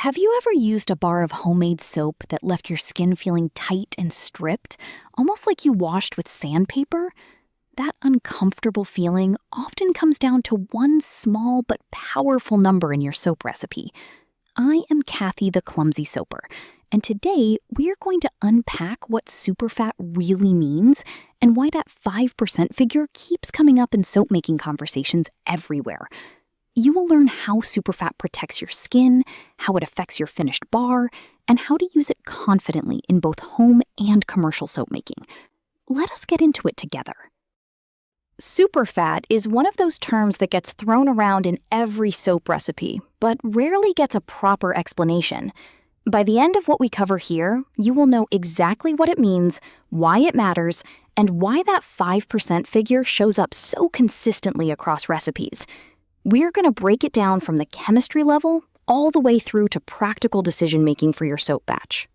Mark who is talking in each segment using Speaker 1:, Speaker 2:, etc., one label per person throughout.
Speaker 1: Have you ever used a bar of homemade soap that left your skin feeling tight and stripped, almost like you washed with sandpaper? That uncomfortable feeling often comes down to one small but powerful number in your soap recipe. I am Kathy the Clumsy Soaper, and today we're going to unpack what superfat really means and why that 5% figure keeps coming up in soap-making conversations everywhere. You will learn how superfat protects your skin, how it affects your finished bar, and how to use it confidently in both home and commercial soap making. Let us get into it together. Superfat is one of those terms that gets thrown around in every soap recipe, but rarely gets a proper explanation. By the end of what we cover here, you will know exactly what it means, why it matters, and why that 5% figure shows up so consistently across recipes. We're going to break it down from the chemistry level all the way through to practical decision-making for your soap batch.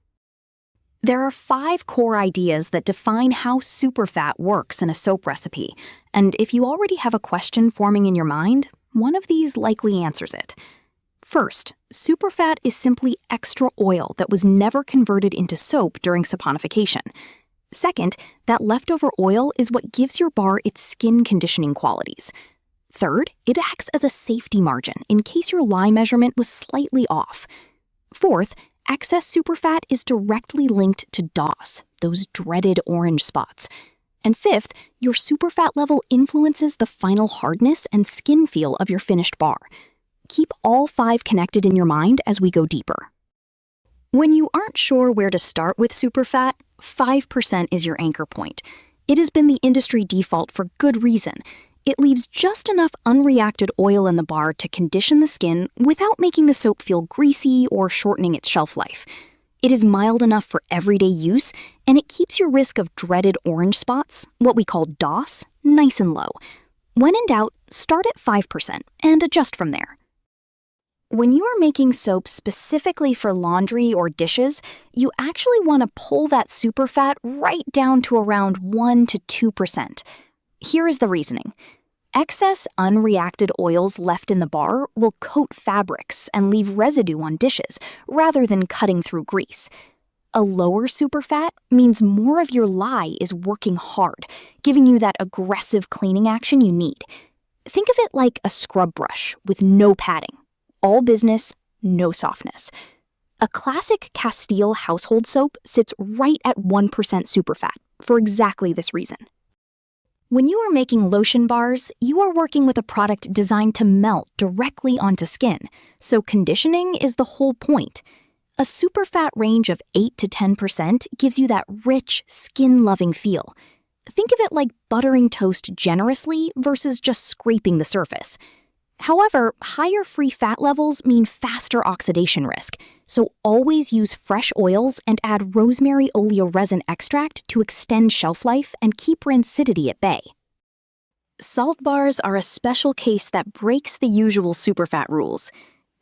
Speaker 1: There are 5 core ideas that define how superfat works in a soap recipe, and if you already have a question forming in your mind, one of these likely answers it. First, superfat is simply extra oil that was never converted into soap during saponification. Second, that leftover oil is what gives your bar its skin conditioning qualities. Third, it acts as a safety margin in case your lye measurement was slightly off. Fourth, excess superfat is directly linked to DOS, those dreaded orange spots. And fifth, your superfat level influences the final hardness and skin feel of your finished bar. Keep all 5 connected in your mind as we go deeper. When you aren't sure where to start with superfat, 5% is your anchor point. It has been the industry default for good reason. It leaves just enough unreacted oil in the bar to condition the skin without making the soap feel greasy or shortening its shelf life. It is mild enough for everyday use, and it keeps your risk of dreaded orange spots, what we call DOS, nice and low. When in doubt, start at 5% and adjust from there. When you are making soap specifically for laundry or dishes, you actually want to pull that superfat right down to around 1 to 2%. Here is the reasoning. Excess unreacted oils left in the bar will coat fabrics and leave residue on dishes rather than cutting through grease. A lower superfat means more of your lye is working hard, giving you that aggressive cleaning action you need. Think of it like a scrub brush with no padding. All business, no softness. A classic Castile household soap sits right at 1% superfat for exactly this reason. When you are making lotion bars, you are working with a product designed to melt directly onto skin, so conditioning is the whole point. A superfat range of 8 to 10% gives you that rich, skin-loving feel. Think of it like buttering toast generously versus just scraping the surface. However, higher free fat levels mean faster oxidation risk, so always use fresh oils and add rosemary oleoresin extract to extend shelf life and keep rancidity at bay. Salt bars are a special case that breaks the usual superfat rules.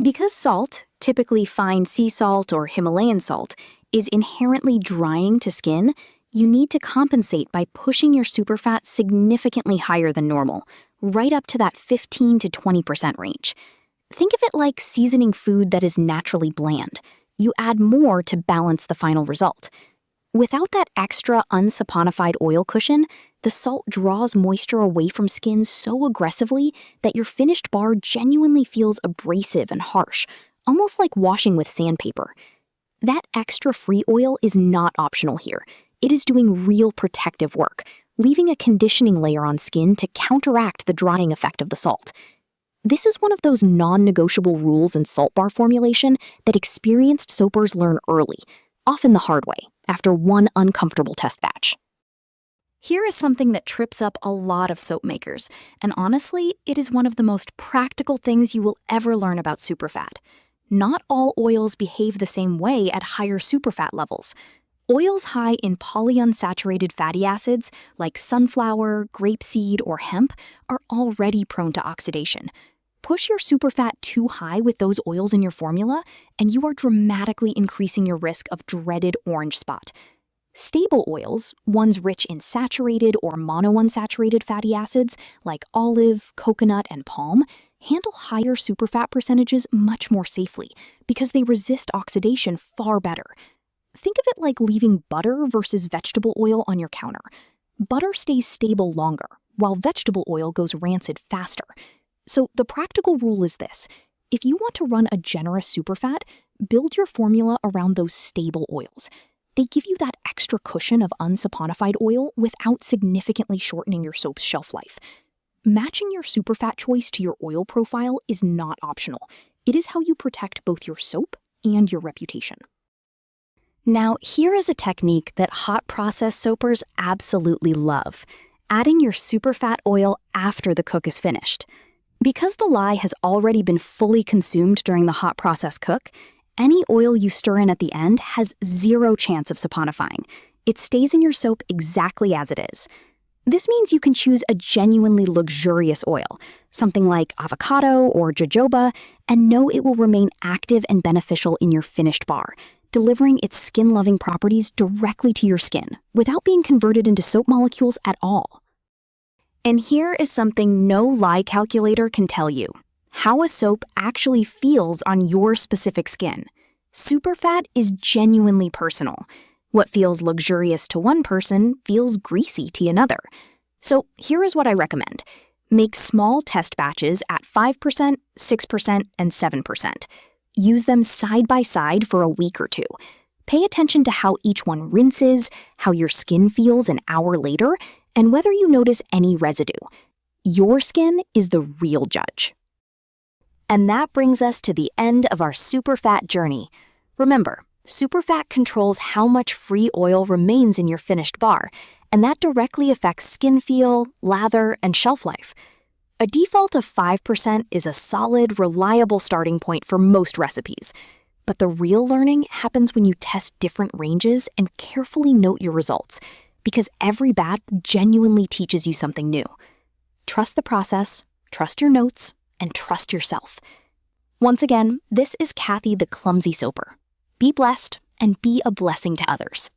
Speaker 1: Because salt, typically fine sea salt or Himalayan salt, is inherently drying to skin, you need to compensate by pushing your superfat significantly higher than normal, right up to that 15 to 20% range. Think of it like seasoning food that is naturally bland. You add more to balance the final result. Without that extra unsaponified oil cushion, the salt draws moisture away from skin so aggressively that your finished bar genuinely feels abrasive and harsh, almost like washing with sandpaper. That extra free oil is not optional here. It is doing real protective work, leaving a conditioning layer on skin to counteract the drying effect of the salt. This is one of those non-negotiable rules in salt bar formulation that experienced soapers learn early, often the hard way, after one uncomfortable test batch. Here is something that trips up a lot of soap makers, and honestly, it is one of the most practical things you will ever learn about superfat. Not all oils behave the same way at higher superfat levels. Oils high in polyunsaturated fatty acids, like sunflower, grapeseed, or hemp, are already prone to oxidation. Push your superfat too high with those oils in your formula, and you are dramatically increasing your risk of dreaded orange spot. Stable oils, ones rich in saturated or monounsaturated fatty acids, like olive, coconut, and palm, handle higher superfat percentages much more safely because they resist oxidation far better. Think of it like leaving butter versus vegetable oil on your counter. Butter stays stable longer, while vegetable oil goes rancid faster. So the practical rule is this: if you want to run a generous superfat, build your formula around those stable oils. They give you that extra cushion of unsaponified oil without significantly shortening your soap's shelf life. Matching your superfat choice to your oil profile is not optional. It is how you protect both your soap and your reputation. Now, here is a technique that hot process soapers absolutely love: adding your superfat oil after the cook is finished. Because the lye has already been fully consumed during the hot process cook, any oil you stir in at the end has zero chance of saponifying. It stays in your soap exactly as it is. This means you can choose a genuinely luxurious oil, something like avocado or jojoba, and know it will remain active and beneficial in your finished bar, delivering its skin-loving properties directly to your skin without being converted into soap molecules at all. And here is something no lye calculator can tell you: how a soap actually feels on your specific skin. Superfat is genuinely personal. What feels luxurious to one person feels greasy to another. So here is what I recommend. Make small test batches at 5%, 6%, and 7%. Use them side by side for a week or two. Pay attention to how each one rinses, how your skin feels an hour later, and whether you notice any residue. Your skin is the real judge. And that brings us to the end of our superfat journey. Remember, superfat controls how much free oil remains in your finished bar, and that directly affects skin feel, lather, and shelf life. A default of 5% is a solid, reliable starting point for most recipes. But the real learning happens when you test different ranges and carefully note your results, because every batch genuinely teaches you something new. Trust the process, trust your notes, and trust yourself. Once again, this is Kathy the Clumsy Soaper. Be blessed and be a blessing to others.